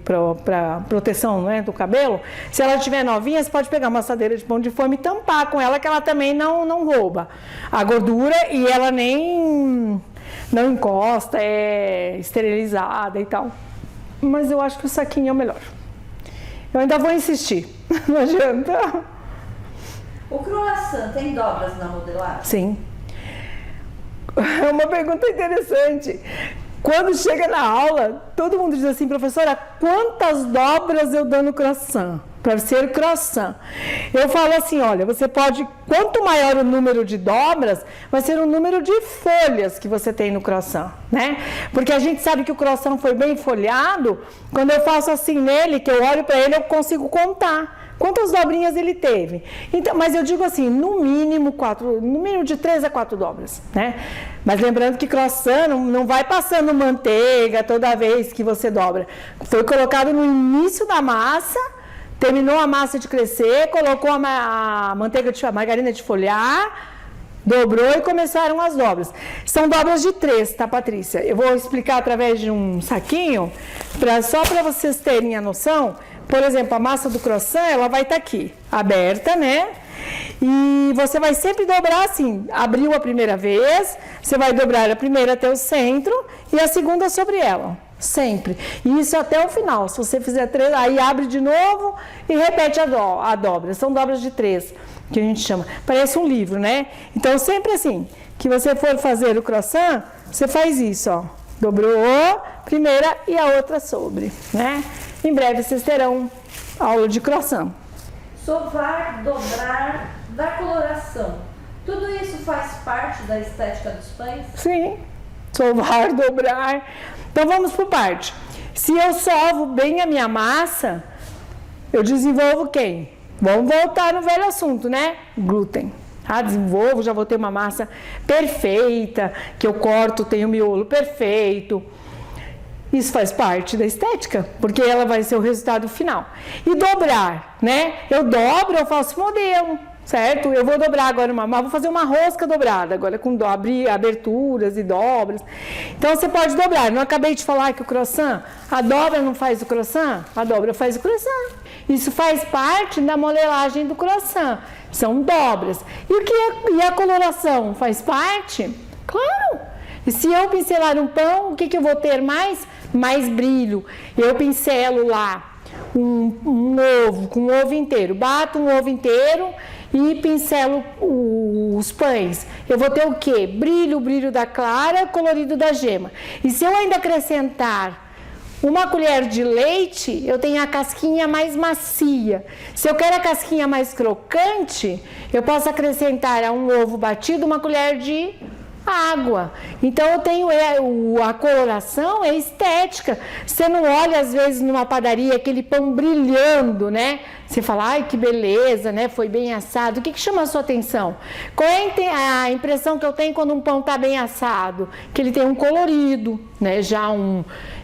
para proteção, né, do cabelo? Se ela estiver novinha, você pode pegar uma assadeira de pão de forma e tampar com ela, que ela também não rouba a gordura e ela nem não encosta, é esterilizada e tal. Mas eu acho que o saquinho é o melhor. Eu ainda vou insistir, não adianta. O croissant tem dobras na modelagem? Sim. É uma pergunta interessante. Quando chega na aula, todo mundo diz assim, professora, quantas dobras eu dou no croissant? Para ser croissant. Eu falo assim, olha, você pode, quanto maior o número de dobras, vai ser o número de folhas que você tem no croissant, né? Porque a gente sabe que o croissant foi bem folhado, quando eu faço assim nele, que eu olho para ele, eu consigo contar quantas dobrinhas ele teve. Então, mas eu digo assim, no mínimo de 3 a 4 dobras, né? Mas lembrando que croissant não vai passando manteiga toda vez que você dobra. Foi colocado no início da massa, terminou a massa de crescer, colocou a margarina de folhar, dobrou e começaram as dobras. São dobras de 3, tá, Patrícia? Eu vou explicar através de um saquinho, só para vocês terem a noção. Por exemplo, a massa do croissant, ela vai estar aqui, aberta, né? E você vai sempre dobrar assim. Abriu a primeira vez, você vai dobrar a primeira até o centro e a segunda sobre ela. Sempre. E isso até o final. Se você fizer 3, aí abre de novo e repete a dobra. São dobras de 3, que a gente chama. Parece um livro, né? Então, sempre assim, que você for fazer o croissant, você faz isso, ó. Dobrou primeira e a outra sobre, né? Em breve vocês terão aula de croissant. Sovar, dobrar, da coloração. Tudo isso faz parte da estética dos pães? Sim. Sovar, dobrar. Então vamos por parte. Se eu sovo bem a minha massa, eu desenvolvo quem? Vamos voltar no velho assunto, né? Glúten. Desenvolvo, já vou ter uma massa perfeita, que eu corto, tenho o miolo perfeito. Isso faz parte da estética, porque ela vai ser o resultado final. E dobrar, né? Eu dobro, eu faço modelo, certo? Eu vou dobrar agora vou fazer uma rosca dobrada, agora com aberturas e dobras. Então, você pode dobrar. Não acabei de falar que o croissant, a dobra não faz o croissant? A dobra faz o croissant. Isso faz parte da modelagem do croissant. São dobras. E a coloração faz parte? Claro! E se eu pincelar um pão, o que eu vou ter mais? Mais brilho. Eu pincelo lá um ovo, com um ovo inteiro. Bato um ovo inteiro e pincelo os pães. Eu vou ter o quê? Brilho da clara, colorido da gema. E se eu ainda acrescentar Uma colher de leite, eu tenho a casquinha mais macia. Se eu quero a casquinha mais crocante, eu posso acrescentar a um ovo batido uma colher de água. Então eu tenho a coloração é estética. Você não olha às vezes numa padaria aquele pão brilhando, né? Você fala, ai que beleza, né? Foi bem assado. O que chama a sua atenção? Qual é a impressão que eu tenho quando um pão está bem assado? Que ele tem um colorido, né?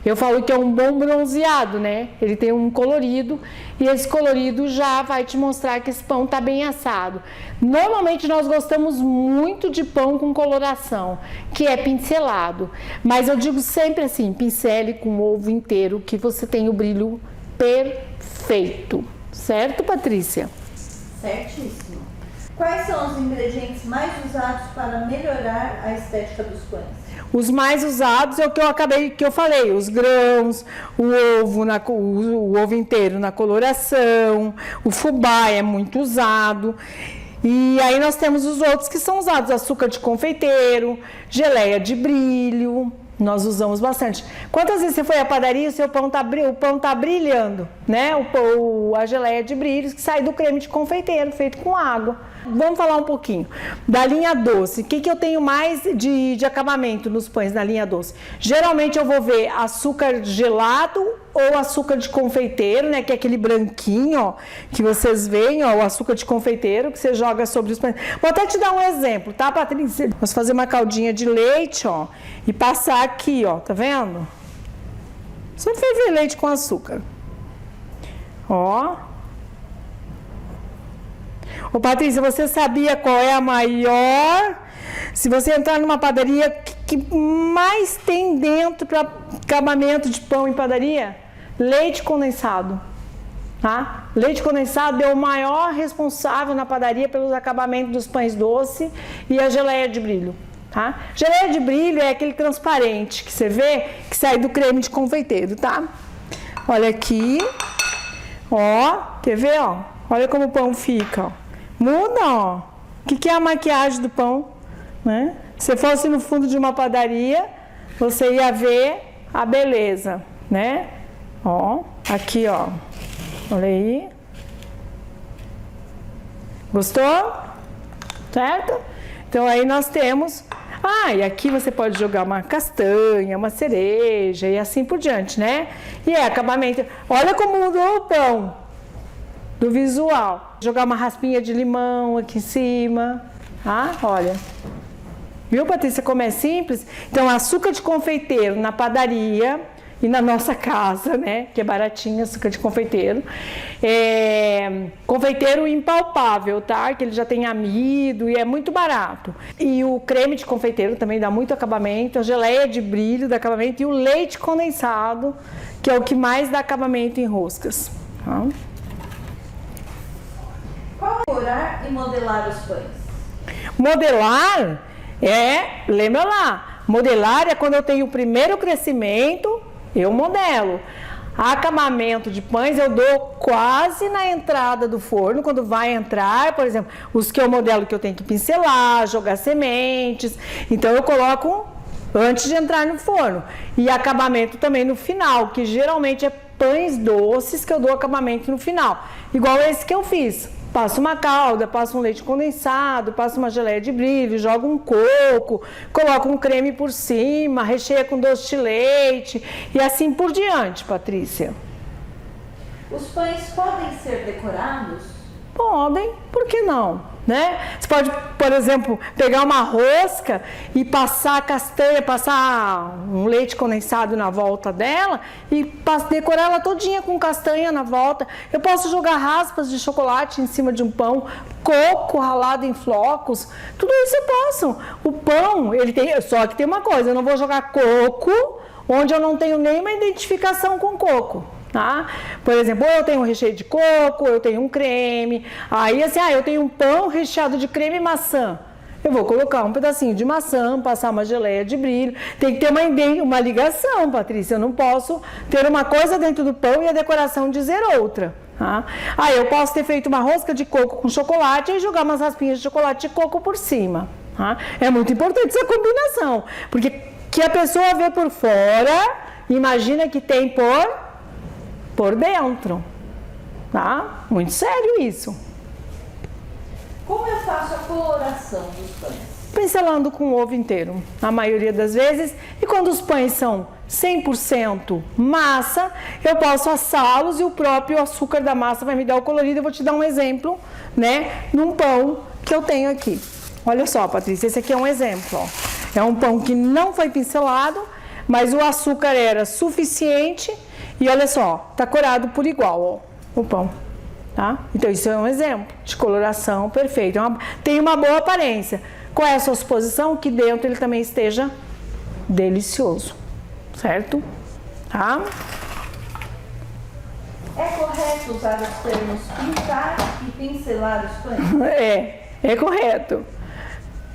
Eu falo que é um bom bronzeado, né? Ele tem um colorido e esse colorido já vai te mostrar que esse pão está bem assado. Normalmente nós gostamos muito de pão com coloração, que é pincelado. Mas eu digo sempre assim, pincele com ovo inteiro, que você tem o brilho perfeito. Certo, Patrícia? Certíssimo. Quais são os ingredientes mais usados para melhorar a estética dos pães? Os mais usados é o que eu falei, os grãos, o ovo inteiro na coloração, o fubá é muito usado. E aí nós temos os outros que são usados, açúcar de confeiteiro, geleia de brilho, nós usamos bastante. Quantas vezes você foi à padaria e o pão tá brilhando, né? A geleia de brilho que sai do creme de confeiteiro feito com água. Vamos falar um pouquinho da linha doce. O que eu tenho mais de acabamento nos pães na linha doce? Geralmente eu vou ver açúcar gelado ou açúcar de confeiteiro, né? Que é aquele branquinho, ó, que vocês veem, ó, o açúcar de confeiteiro que você joga sobre os pães. Vou até te dar um exemplo, tá, Patrícia? Vamos fazer uma caldinha de leite, ó, e passar aqui, ó, tá vendo? Só ferver leite com açúcar. Ó. Ô Patrícia, você sabia qual é a maior? Se você entrar numa padaria, que mais tem dentro para acabamento de pão em padaria? Leite condensado. Tá? Leite condensado é o maior responsável na padaria pelos acabamentos dos pães doces e a geleia de brilho. Tá? Geleia de brilho é aquele transparente que você vê que sai do creme de confeiteiro, tá? Olha aqui. Ó, quer ver, ó? Olha como o pão fica, ó. Muda, ó. O que é a maquiagem do pão? Né? Se fosse no fundo de uma padaria, você ia ver a beleza, né? Ó, aqui, ó. Olha aí. Gostou? Certo? Então aí nós temos... e aqui você pode jogar uma castanha, uma cereja e assim por diante, né? E acabamento... Olha como mudou o pão do visual. Jogar uma raspinha de limão aqui em cima, tá? Olha. Viu, Patrícia, como é simples? Então, açúcar de confeiteiro na padaria e na nossa casa, né? Que é baratinho, açúcar de confeiteiro. Confeiteiro impalpável, tá? Que ele já tem amido e é muito barato. E o creme de confeiteiro também dá muito acabamento, a geleia de brilho dá acabamento e o leite condensado, que é o que mais dá acabamento em roscas, tá? Qual é decorar e modelar os pães? Modelar lembra lá, modelar é quando eu tenho o primeiro crescimento, eu modelo. Acabamento de pães eu dou quase na entrada do forno, quando vai entrar, por exemplo, os que eu modelo que eu tenho que pincelar, jogar sementes, então eu coloco antes de entrar no forno. E acabamento também no final, que geralmente é pães doces que eu dou acabamento no final, igual esse que eu fiz. Passo uma calda, passo um leite condensado, passo uma geleia de brilho, jogo um coco, coloco um creme por cima, recheia com doce de leite e assim por diante, Patrícia. Os pães podem ser decorados? Podem, por que não? Né? Você pode, por exemplo, pegar uma rosca e passar castanha, passar um leite condensado na volta dela e decorar ela todinha com castanha na volta. Eu posso jogar raspas de chocolate em cima de um pão, coco ralado em flocos, tudo isso eu posso. O pão, ele tem, só que tem uma coisa, eu não vou jogar coco onde eu não tenho nenhuma identificação com coco. Tá? Por exemplo, ou eu tenho um recheio de coco, ou eu tenho um creme, aí assim, eu tenho um pão recheado de creme e maçã, eu vou colocar um pedacinho de maçã, passar uma geleia de brilho, tem que ter uma ligação, Patrícia, eu não posso ter uma coisa dentro do pão e a decoração dizer outra. Tá? Eu posso ter feito uma rosca de coco com chocolate e jogar umas raspinhas de chocolate de coco por cima. Tá? É muito importante essa combinação, porque que a pessoa vê por fora imagina que tem por dentro, tá? Muito sério isso. Como eu faço a coloração dos pães? Pincelando com o ovo inteiro, a maioria das vezes. E quando os pães são 100% massa, eu posso assá-los e o próprio açúcar da massa vai me dar o colorido. Eu vou te dar um exemplo, né, num pão que eu tenho aqui. Olha só, Patrícia, esse aqui é um exemplo, ó. É um pão que não foi pincelado, mas o açúcar era suficiente e olha só, tá corado por igual, ó, o pão. Tá? Então, isso é um exemplo de coloração perfeita. Tem uma boa aparência. Qual é a sua suposição? Que dentro ele também esteja delicioso, certo? Tá? É correto usar os termos pintar e pincelar os pães? É correto.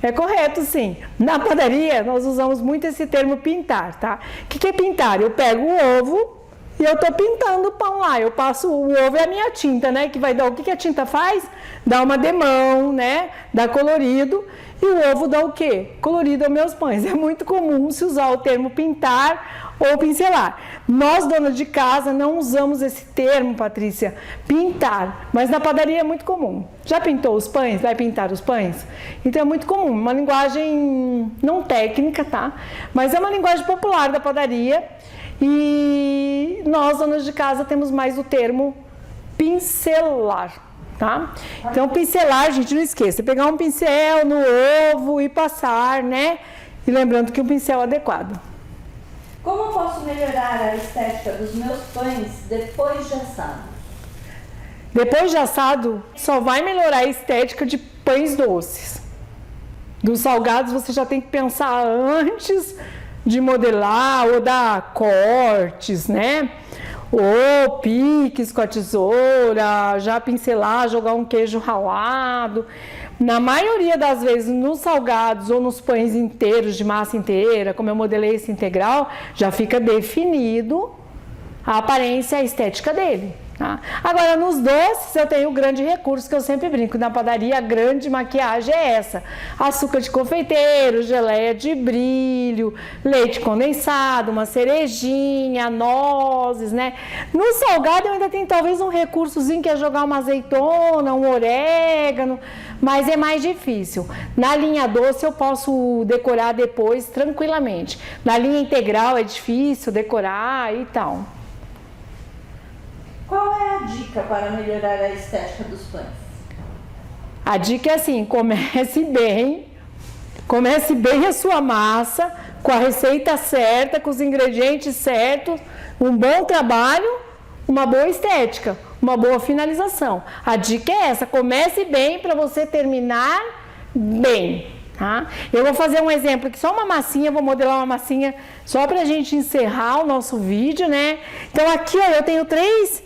É correto, sim. Na padaria, nós usamos muito esse termo pintar, tá? O que é pintar? Eu pego o ovo e eu tô pintando o pão lá. Eu passo o ovo é a minha tinta, né? Que vai dar, o que a tinta faz? Dá uma demão, né? Dá colorido. E o ovo dá o quê? Colorido aos meus pães. É muito comum se usar o termo pintar ou pincelar. Nós, donas de casa, não usamos esse termo, Patrícia, pintar. Mas na padaria é muito comum. Já pintou os pães? Vai pintar os pães? Então é muito comum. Uma linguagem não técnica, tá? Mas é uma linguagem popular da padaria. E nós, donas de casa, temos mais o termo pincelar, tá? Então, pincelar, gente, não esqueça, pegar um pincel no ovo e passar, né? E lembrando que um pincel adequado. Como eu posso melhorar a estética dos meus pães depois de assado? Depois de assado, só vai melhorar a estética de pães doces. Dos salgados, você já tem que pensar antes de modelar ou dar cortes, né? Ou piques com a tesoura, já pincelar, jogar um queijo ralado. Na maioria das vezes, nos salgados ou nos pães inteiros, de massa inteira, como eu modelei esse integral, já fica definido a aparência e a estética dele. Tá? Agora, nos doces, eu tenho o grande recurso que eu sempre brinco. Na padaria, a grande maquiagem é essa. Açúcar de confeiteiro, geleia de brilho, leite condensado, uma cerejinha, nozes, né? No salgado, eu ainda tenho talvez um recursozinho que é jogar uma azeitona, um orégano, mas é mais difícil. Na linha doce, eu posso decorar depois tranquilamente. Na linha integral, é difícil decorar e tal. Qual é a dica para melhorar a estética dos pães? A dica é assim, comece bem a sua massa, com a receita certa, com os ingredientes certos, um bom trabalho, uma boa estética, uma boa finalização. A dica é essa, comece bem para você terminar bem. Tá? Eu vou fazer um exemplo aqui, só uma massinha, vou modelar uma massinha só para a gente encerrar o nosso vídeo, né? Então aqui, ó, eu tenho três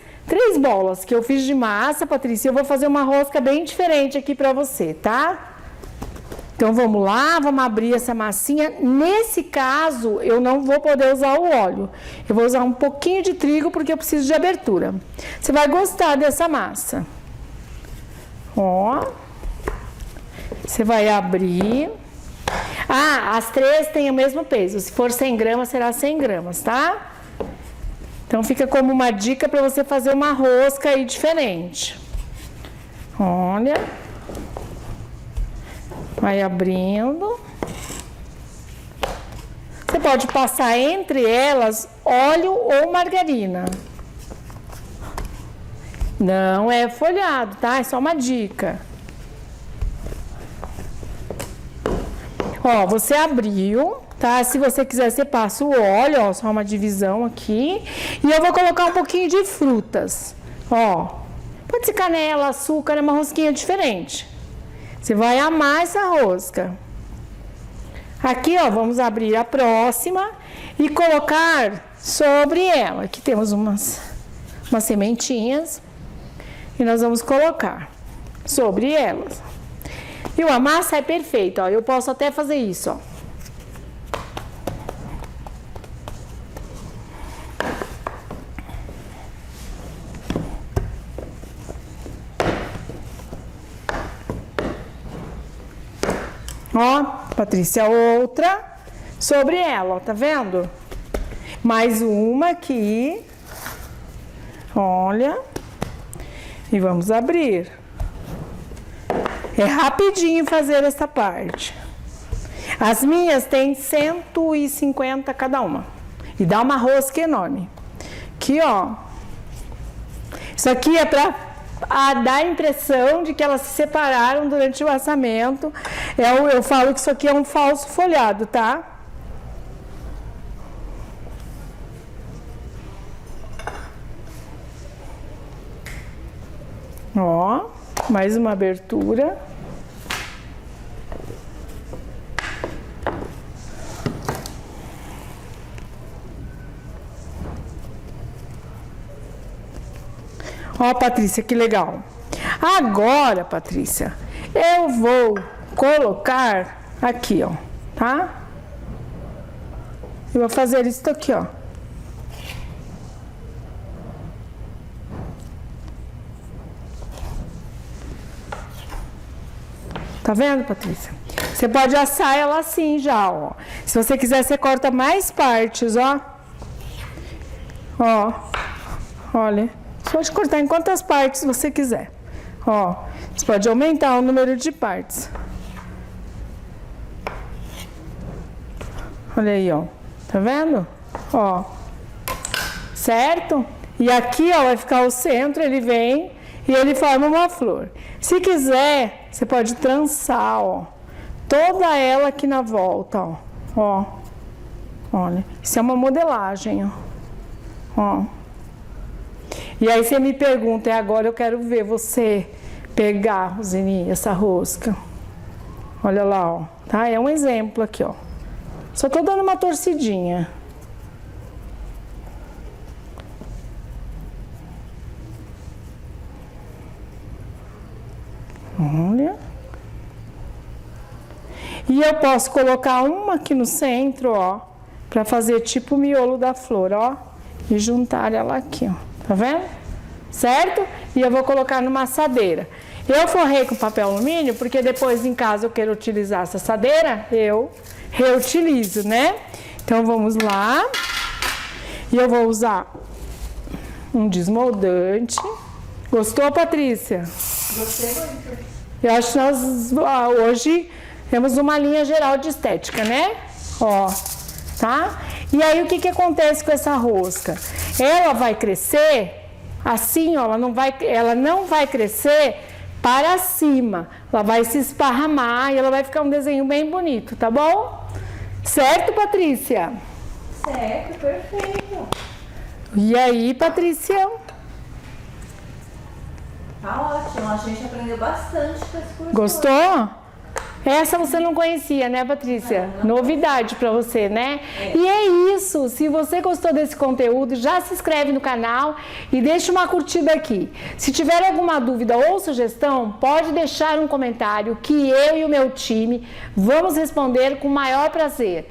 bolas que eu fiz de massa, Patrícia. Eu vou fazer uma rosca bem diferente aqui pra você, tá? Então vamos lá, vamos abrir essa massinha. Nesse caso, eu não vou poder usar o óleo. Eu vou usar um pouquinho de trigo porque eu preciso de abertura. Você vai gostar dessa massa. Ó. Você vai abrir. Ah, as três têm o mesmo peso. Se for 100 gramas, será 100 gramas, tá? Então, fica como uma dica para você fazer uma rosca aí diferente. Olha. Vai abrindo. Você pode passar entre elas óleo ou margarina. Não é folhado, tá? É só uma dica. Ó, você abriu, tá? Se você quiser, você passa o óleo, ó, só uma divisão aqui. E eu vou colocar um pouquinho de frutas, ó. Pode ser canela, açúcar, é uma rosquinha diferente. Você vai amar essa rosca. Aqui, ó, vamos abrir a próxima e colocar sobre ela. Aqui temos umas sementinhas e nós vamos colocar sobre elas. E a massa é perfeita, ó. Eu posso até fazer isso, ó. Ó, Patrícia, outra sobre ela, ó, tá vendo? Mais uma aqui. Olha. E vamos abrir. É rapidinho fazer essa parte. As minhas têm 150 cada uma. E dá uma rosca enorme. Aqui, ó. Isso aqui é para dar a impressão de que elas se separaram durante o assamento. Eu falo que isso aqui é um falso folhado, tá? Ó, mais uma abertura. Ó, Patrícia, que legal. Agora, Patrícia, eu vou colocar aqui, ó, tá? Eu vou fazer isso aqui, ó. Tá vendo, Patrícia? Você pode assar ela assim já, ó. Se você quiser, você corta mais partes, ó. Ó, olha. Você pode cortar em quantas partes você quiser. Ó, você pode aumentar o número de partes. Olha aí, ó. Tá vendo? Ó. Certo? E aqui, ó, vai ficar o centro, ele vem e ele forma uma flor. Se quiser, você pode trançar, ó. Toda ela aqui na volta, ó. Ó. Olha, isso é uma modelagem, ó. Ó. E aí você me pergunta, e agora eu quero ver você pegar, Roseni, essa rosca. Olha lá, ó. Tá? É um exemplo aqui, ó. Só tô dando uma torcidinha. Olha. E eu posso colocar uma aqui no centro, ó, pra fazer tipo o miolo da flor, ó. E juntar ela aqui, ó. Tá vendo? Certo? E eu vou colocar numa assadeira. Eu forrei com papel alumínio, porque depois em casa eu quero utilizar essa assadeira, eu reutilizo, né? Então vamos lá. E eu vou usar um desmoldante. Gostou, Patrícia? Gostei muito. Eu acho que nós hoje temos uma linha geral de estética, né? Ó, tá? E aí o que que acontece com essa rosca? Ela vai crescer assim, ó, ela não vai crescer para cima. Ela vai se esparramar e ela vai ficar um desenho bem bonito, tá bom? Certo, Patrícia? Certo, perfeito. E aí, Patrícia? Tá ótimo, a gente aprendeu bastante com esse curso. Gostou? Essa você não conhecia, né, Patrícia? Novidade para você, né? E é isso. Se você gostou desse conteúdo, já se inscreve no canal e deixa uma curtida aqui. Se tiver alguma dúvida ou sugestão, pode deixar um comentário que eu e o meu time vamos responder com o maior prazer.